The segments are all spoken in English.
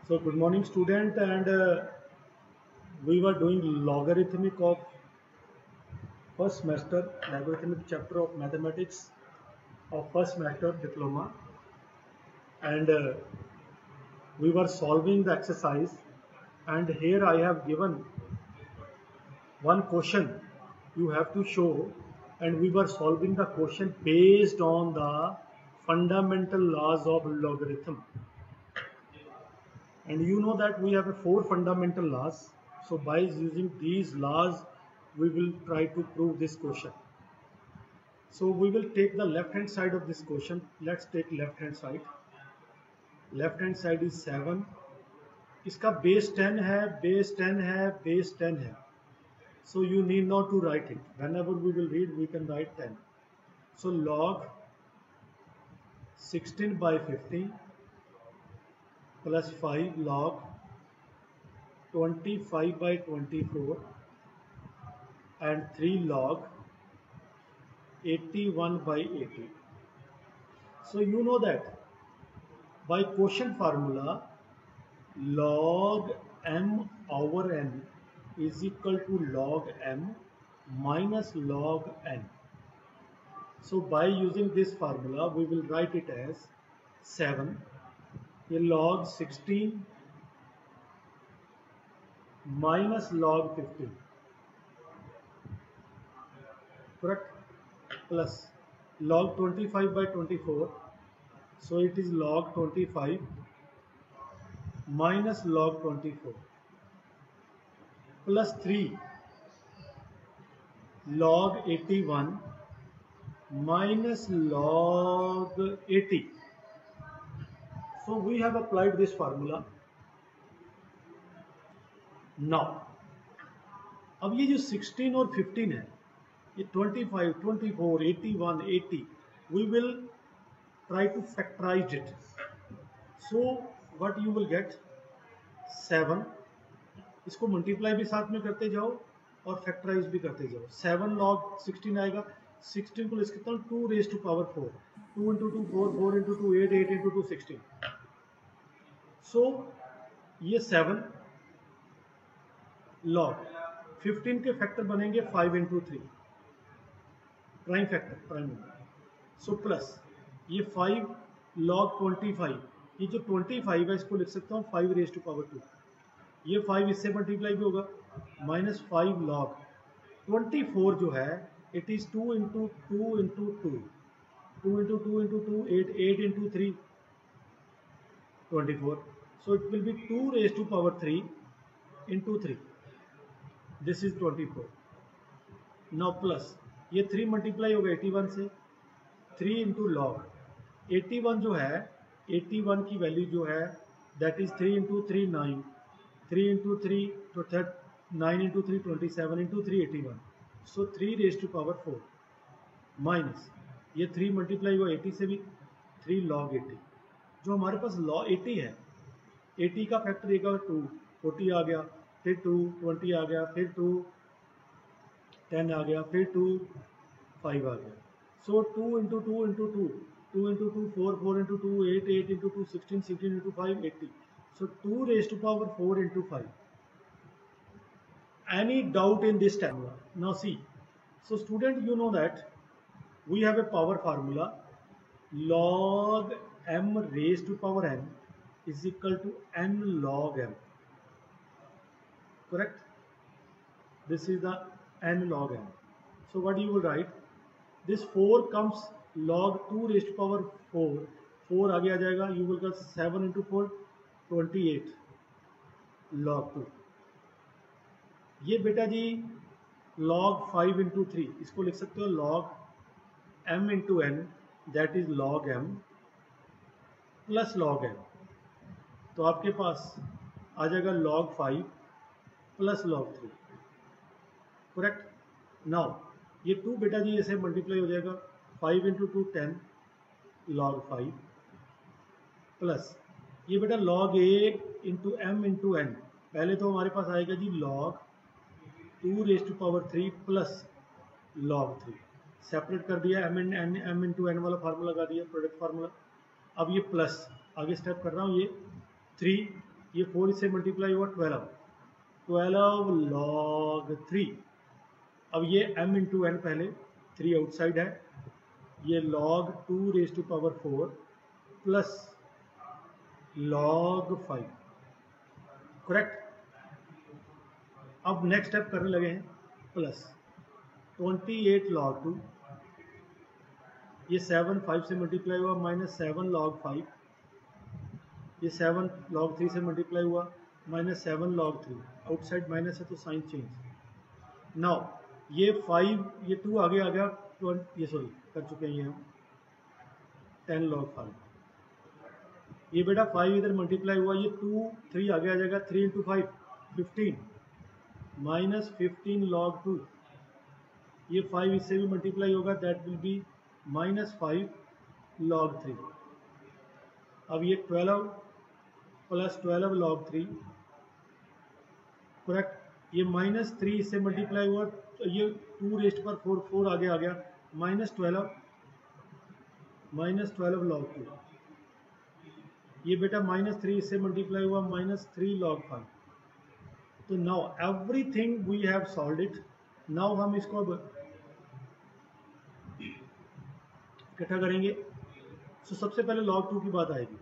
So good morning student, and we were doing logarithmic of first semester, logarithmic chapter of mathematics of first semester diploma, and we were solving the exercise, and here I have given one question you have to show, and we were solving the question based on the fundamental laws of logarithm. And you know that we have four fundamental laws. So by using these laws, we will try to prove this question. So we will take the left hand side of this question. Let's take left hand side. Left hand side is 7. इसका base 10 है, base 10 है, base 10 है. So you need not to write it. Whenever we will read, we can write 10. So log 16 by 50 plus 5 log 25 by 24 and 3 log 81 by 80. So you know that by quotient formula log m over n is equal to log m minus log n. So by using this formula we will write it as 7 log 16 minus log 15, correct, plus log 25 by 24, so it is log 25 minus log 24 plus 3 log 81 minus log 80. So we have applied this formula. Now अब ये जो 16 और 15 है, ये 25, 24, 81, 80, we will try to factorize it. So what you will get 7, इसको multiply भी साथ में करते जाओ और फैक्टराइज भी करते जाओ. 7 log 16 आएगा, 16 को लिख सकता हूँ 2 raised to power 4, 2 into 2 4, 4 into 2 8, 8 into 2 16. So ये 7 log 15 के फैक्टर बनेंगे 5 into 3, prime factor, prime. So plus ये 5 log 25, ये जो 25 है इसको लिख सकता हूँ 5 raised to power 2, ये 5 इससे मल्टीप्लाई भी होगा, माइनस 5 log 24 जो है it is 2 into 2 into 2, 2 into 2 into 2 8, 8 into 3 24, so it will be 2 raised to power 3 into 3, this is 24. now plus ये 3 मल्टीप्लाई होगा 81 से, 3 into log 81 जो है, 81 की वैल्यू जो है दैट इज 3 into 3 9, 3 into 3 तो 9 into 3 27 into 3 81, so 3 raised to power 4 minus ये 3 मल्टीप्लाई हुआ 80 से भी, 3 log 80. जो हमारे पास log 80 है, 80 का फैक्टर एक 2, 40 आ गया, फिर 2 20 आ गया, फिर 2 10 आ गया, फिर 2 5 आ गया. सो 2 into 2 into 2, 2 into 2 4, 4 into 2 8, 8 into 2 16, 16 into 5 80. So 2 raised to power 4 into 5. Any doubt in this formula? Now see, so student, you know that we have a power formula log m raised to power n is equal to n log m, correct? This is the n log m. So what you will write, this 4 comes log 2 raised to power 4, 4 आगे आ जाएगा, you will get 7 into 4 28 log 2. ये बेटा जी log 5 into 3, इसको लिख सकते हो log m into n, that is log m plus log n. तो आपके पास आ जाएगा log 5 plus log 3, correct. Now ये 2 बेटा जी ऐसे मल्टीप्लाई हो जाएगा, 5 into 2 10 log 5 प्लस ये बेटा log a into m into n. पहले तो हमारे पास आएगा जी log 2 raised to power 3 plus log 3, separate कर दिया, m into n वाला फार्मूला लगा दिया, प्रोडक्ट फार्मूला. अब ये प्लस, आगे स्टेप कर रहा हूँ, ये 3 ये 4 इससे मल्टीप्लाई हुआ 12 log 3। अब ये m इंटू एन, पहले 3 आउटसाइड है, ये log 2 raise to power 4 plus log 5, correct. अब नेक्स्ट स्टेप करने लगे हैं, प्लस 28 log 2, ये 7 5 से मल्टीप्लाई हुआ, माइनस 7 log 5, ये 7 log 3 से मल्टीप्लाई हुआ, माइनस 7 log 3, आउटसाइड माइनस है तो साइन चेंज। नाउ ये 5, ये 2 आगे आ गया, ये सॉरी कर चुके हैं ये हम 10 log 5, ये बेटा 5 इधर मल्टीप्लाई हुआ, ये 2 3 आगे आ जाएगा, 3 इंटू 5 15, माइनस 15 log 2, ये 5 इससे भी मल्टीप्लाई होगा, that will be minus 5 log 3। अब ये 12 प्लस 12 log 3, करेक्ट। ये माइनस 3 इससे मल्टीप्लाई हुआ, तो ये 2 रेस्ट पर 4 4 आगे आ गया, माइनस 12 log 2, ये बेटा माइनस 3 इससे मल्टीप्लाई हुआ, माइनस 3 log 5। तो now everything we have solved it. Now हम इसको अब इकट्ठा करेंगे। सो सबसे पहले log 2 की बात आएगी।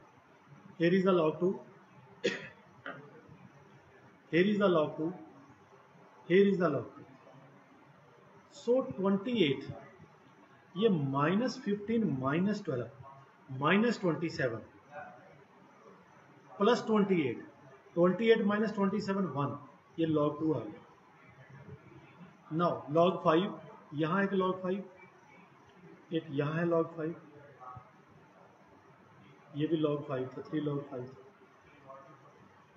Here is the log 2, here is the log 2, here is the log 2. So 28, ये minus 15 minus 12 minus 27 plus 28 minus 27 1, ये log 2 आ गया। नाउ log 5, यहाँ एक log 5, एक यहाँ है log 5, ये भी log 5 था, 3 log 5 था,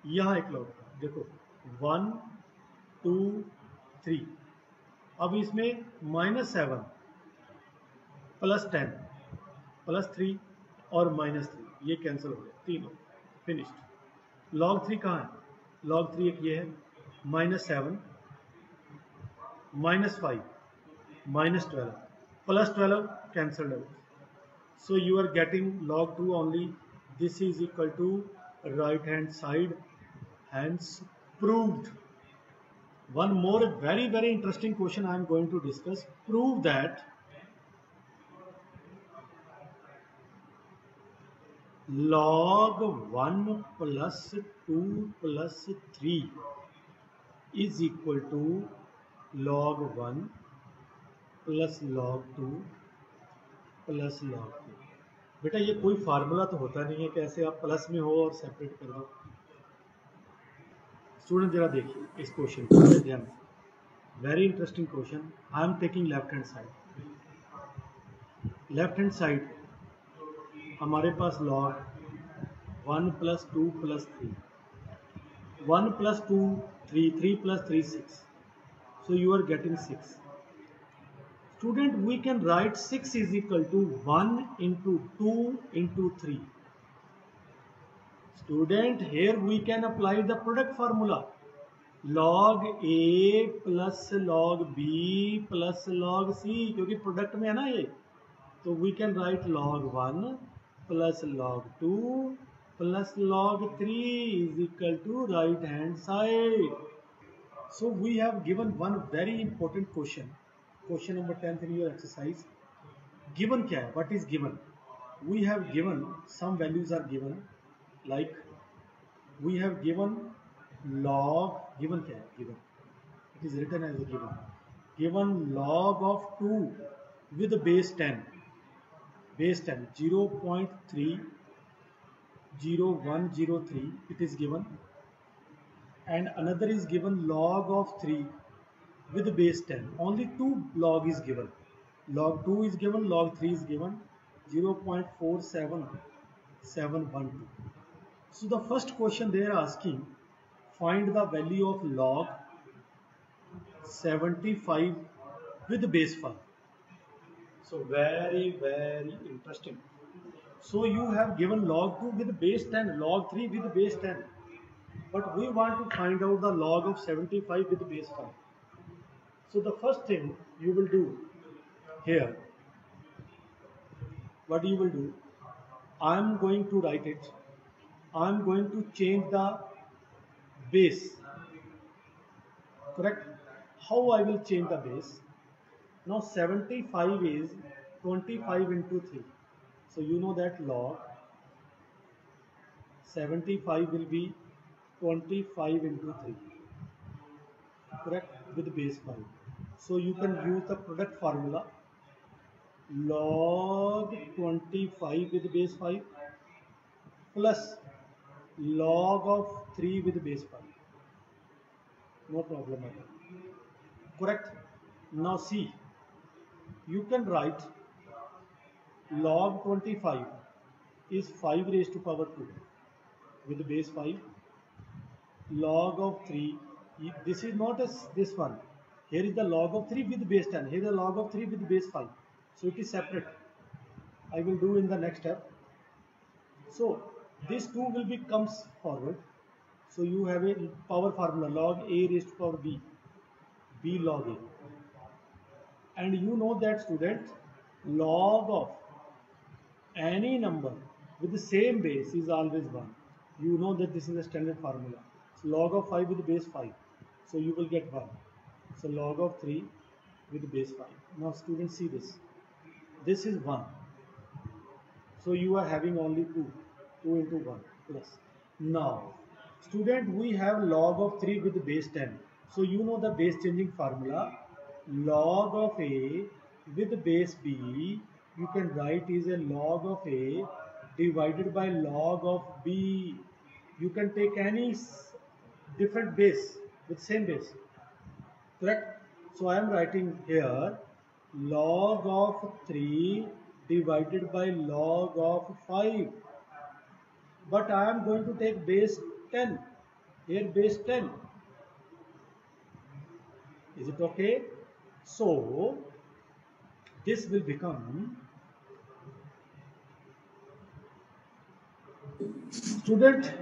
यहाँ एक log 5, देखो 1 2 3। अब इसमें माइनस 7 प्लस 10 प्लस 3 और माइनस 3, ये कैंसिल हो गया, तीनों फिनिश्ड। log 3 कहाँ है? log 3 एक ये है, minus 7 minus 5 minus 12 plus 12 cancelled है। So you are getting log 2 only. This is equal to right hand side, hence proved. One more very interesting question I am going to discuss. Prove that log 1 plus 2 plus 3 is equal to log 1 plus log 2 plus log 2। बेटा ये कोई formula तो होता नहीं है कि ऐसे आप प्लस में हो और सेपरेट कर दो। स्टूडेंट जरा देखिए इस क्वेश्चन को ध्यान, very interesting question. I am taking left hand side. Left hand side हमारे पास log 1 plus 2 plus 3, 1 plus 2 3, 3 plus 3 6, so you are getting 6। Student, we can write 6 is equal to 1 into 2 into 3. Student, here we can apply the product formula. Log A plus log B plus log C, क्योंकि product में है ना ये, तो we can write log 1 plus log 2 plus log 3 is equal to right hand side. So we have given one very important question. Question number 10 in your exercise. Given क्या है? What is given? We have given some values are given, like we have given log, given क्या है? Given, it is written as a given. Given log of 2 with base 10, 0.30103, it is given, and another is given log of 3 with base 10, only 2 log is given, log 2 is given, log 3 is given, 0.47712. So the first question they are asking, find the value of log 75 with base 5. So very interesting. So you have given log 2 with base 10, log 3 with base 10, but we want to find out the log of 75 with base 5. So the first thing you will do here, what you will do, I am going to write it, I am going to change the base, correct? How I will change the base? Now 75 is 25 into 3. So you know that log 75 will be 25 into 3, correct, with base 5. So you can use the product formula log 25 with base 5 plus log of 3 with base 5. No problem at all. Correct? Now see, you can write log 25 is 5 raised to power 2 with base 5. Log of 3, this is not as this one. Here is the log of 3 with base 10. Here is the log of 3 with base 5. So it is separate. I will do in the next step. So this 2 will be comes forward. So you have a power formula log a raised to power b, b log a. And you know that student, log of any number with the same base is always 1. You know that this is a standard formula. So log of 5 with base 5. So you will get 1. So log of 3 with base 5. Now students, see this. This is 1. So you are having only 2. 2 into 1 plus. Now student, we have log of 3 with base 10. So you know the base changing formula. Log of a with base b, you can write is a log of a divided by log of b. You can take any different base with same base, correct? So I am writing here log of 3 divided by log of 5. But I am going to take base 10. Here base 10. Is it okay? So this will become, student,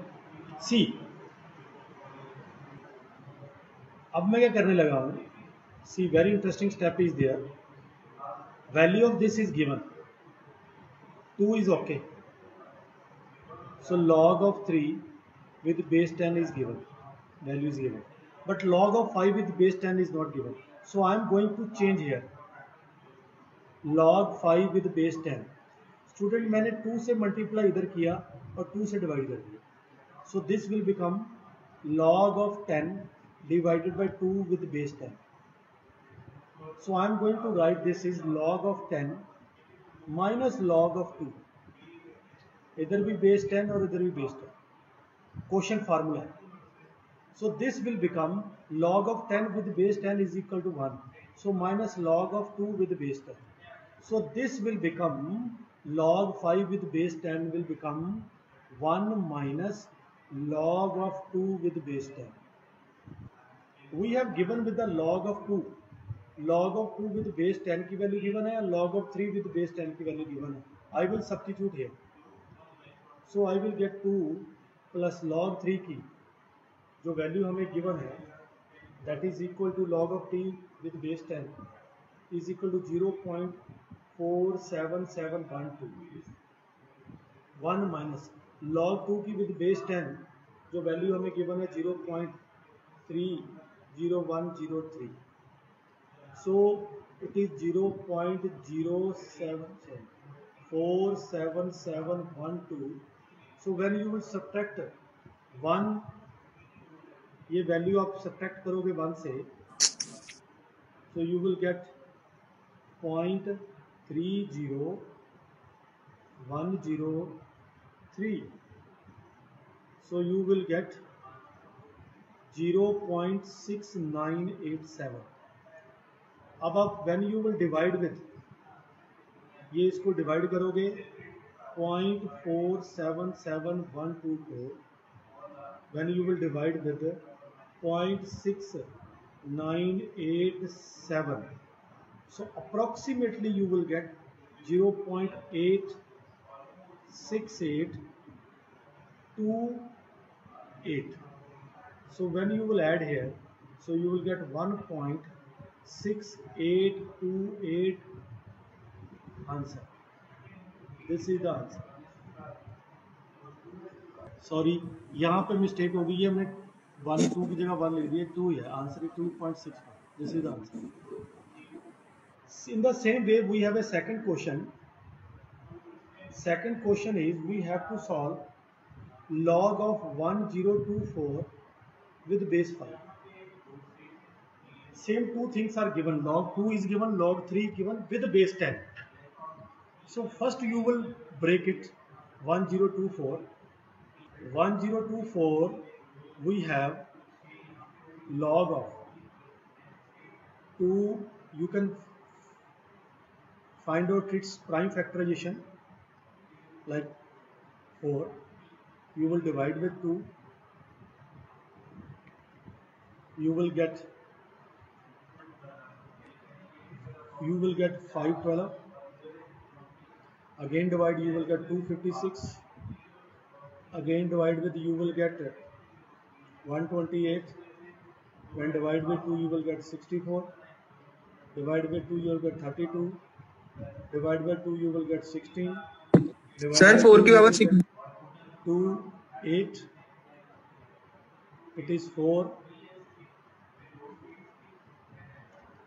see, अब मैं क्या करने लगा हूँ? See, very interesting step is there. Value of this is given. 2 is okay. So log of 3 with base 10 is given. Value is given. But log of 5 with base 10 is not given. So I am going to change here. Log 5 with base 10. Student, मैंने 2 से multiply इधर किया और 2 से divide कर दिया. So this will become log of 10 divided by 2 with base 10. So I am going to write this is log of 10 minus log of 2. इधर भी base 10 और इधर भी base 10. Quotient formula. So this will become log of 10 with base 10 is equal to 1. So minus log of 2 with base 10. So this will become log 5 with base 10 will become 1 minus log of 2 with base 10. We have given with the log of 2. Log of 2 with base 10 की value given है, log of 3 with base 10 की value given है. I will substitute here. So I will get 2 plus log 3 की जो value हमें given है, that is equal to log of T with base 10 is equal to 0.47712. 1 minus log 2 की with base 10 जो value हमें given है 0.30103. So it is 0.0474712. So when you will subtract 1, ये value आप सब्ट्रैक्ट करोगे 1 से, so you will get 0.30103. So you will get 0.6987. अब आप when you will divide with, ये इसको डिवाइड करोगे 0.47712 को when you will divide with 0.6987, so approximately you will get 0.86828. So when you will add here, so you will get 1.6828 answer. This is the answer. Sorry, यहाँ पे mistake हो गई है, हमने 1 2 की जगह 1 लिख दिए, 2 है answer, 2.65. This is the answer. In the same way we have a second question. Second question is we have to solve log of 1024 with base 5. Same two things are given, log 2 is given, log 3 given with base 10. So first you will break it. 1024 we have log of 2. You can find out its prime factorization like 4. You will divide with 2, you will get 512. Again divide, you will get 256. Again divide with, you will get 128. When divide with 2 you will get 64. Divide with 2 you will get 32. Divide by 2 you will get 16. Divide sir by 2 4 के you power will 6 get 2 8. It is 4.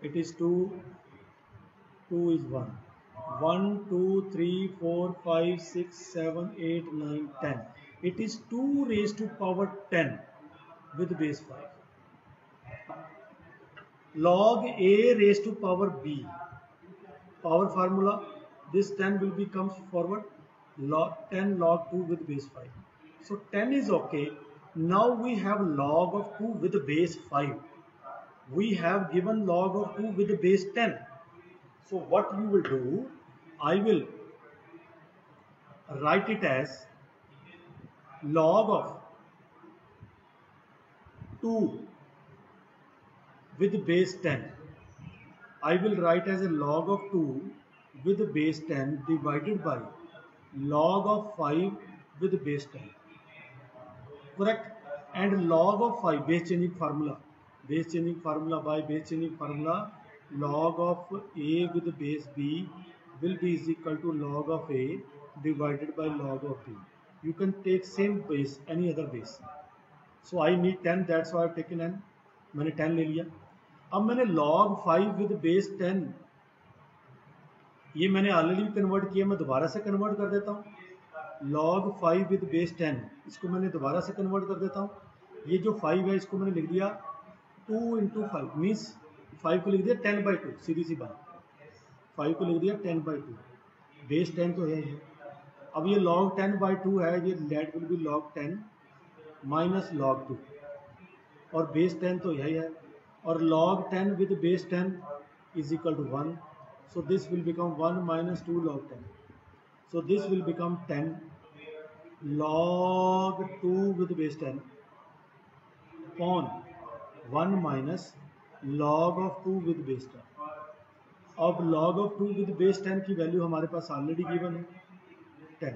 It is 2. 2 is 1. 1 2 3 4 5 6 7 8 9 10. It is 2 raised to power 10 with base 5. Log a raised to power b. Power formula, this 10 will be comes forward, log 10 log 2 with base 5. So 10 is okay. Now we have log of 2 with base 5. We have given log of 2 with base 10. So what you will do, I will write it as log of 2 with base 10. I will write as a log of 2 with base 10 divided by log of 5 with base 10. Correct? And log of 5, base changing formula. Base changing formula, by base changing formula, log of a with base b will be is equal to log of a divided by log of b. You can take same base, any other base. So I need 10, that's why I have taken n. मैंने 10 ले लिया. अब मैंने log 5 with base 10, ये मैंने already convert किया, मैं दोबारा से कन्वर्ट कर देता हूँ. log 5 with base 10, इसको मैंने दोबारा से कन्वर्ट कर देता हूँ. ये जो 5 है इसको मैंने लिख दिया 2 into 5 मीन्स 5 को लिख दिया 10/2, सीधी सी बात. 5 को लिख दिया 10/2. बेस 10 तो है ही. अब ये log 10/2 है, ये let will be log 10 minus log 2 और बेस 10 तो यही है. और log 10 with base 10 is equal to 1. So this will become 1 minus 2 log 10. So this will become 10 log 2 with base 10 upon 1 minus log of 2 with base 10. अब log of 2 with base 10 की value हमारे पास already given है 10.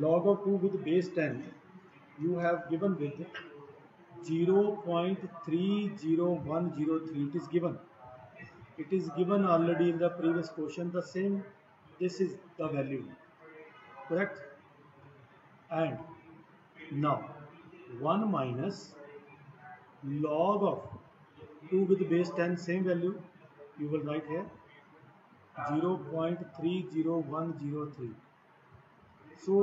log of 2 with base 10 you have given with 0.30103. It is given. It is given already in the previous question. The same, this is the value. Correct? And now 1 minus log of 2 with base 10, same value. You will write here 0.30103. So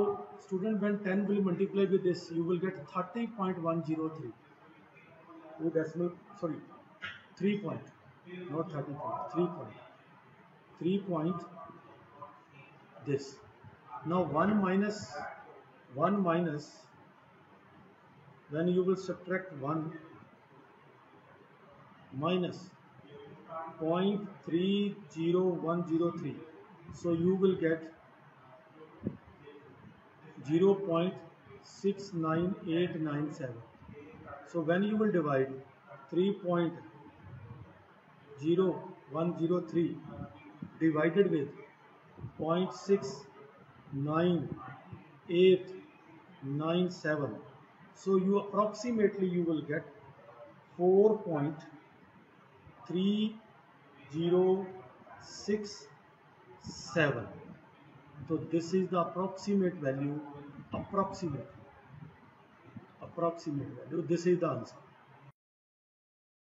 student, when 10 will multiply with this, you will get 30.103. Oh, decimal, sorry, 3 point, not 30 point, 3 point. 3 point this. Now 1 minus, then you will subtract 1 minus 0.30103. So you will get 0.69897. So when you will divide 3.0103 divided with 0.69897, so you approximately you will get 4.3067. So this is the approximate value, approximate value. This is the answer.